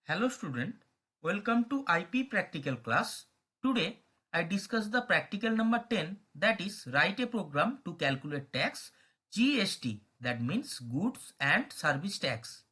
Hello student, welcome to IP practical class. Today I discuss the practical number 10, that is write a program to calculate tax GST, that means goods and service tax.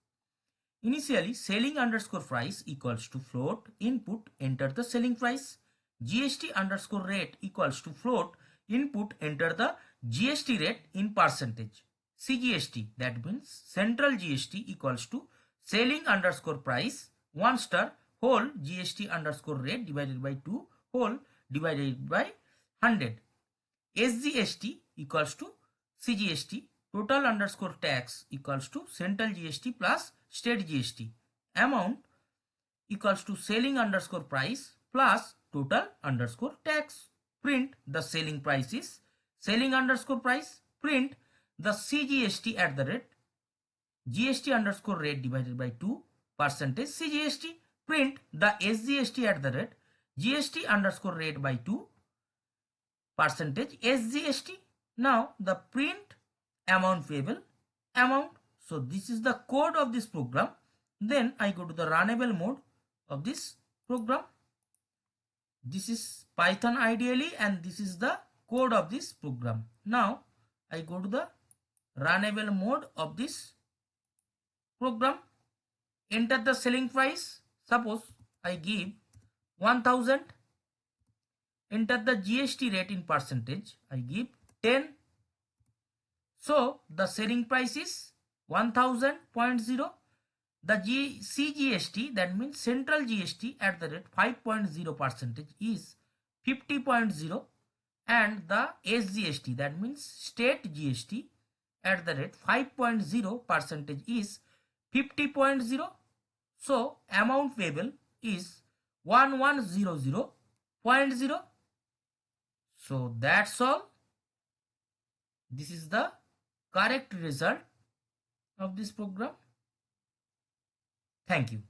Initially selling underscore price equals to float, input enter the selling price. GST underscore rate equals to float, input enter the GST rate in percentage. CGST, that means central GST, equals to selling underscore price 1 star whole GST underscore rate divided by 2 whole divided by 100. SGST equals to CGST, total underscore tax equals to central GST plus state GST. Amount equals to selling underscore price plus total underscore tax. Print the selling price is selling underscore price. Print the CGST at the rate GST underscore rate divided by 2 percentage CGST. Print the SGST at the rate GST underscore rate by 2 percentage SGST. Now the print amount payable amount. So this is the code of this program. Then I go to the runnable mode of this program. This is Python ideally, and this is the code of this program. Now I go to the runnable mode of this program. Enter the selling price. Suppose I give 1000. Enter the GST rate in percentage. I give 10. So the selling price is 1000.0. The CGST, that means central GST at the rate 5.0 percentage, is 50.0, and the SGST, that means state GST at the rate 5.0 percentage, is 50.0. So amount payable is 1100.0. So that's all. This is the correct result of this program. Thank you.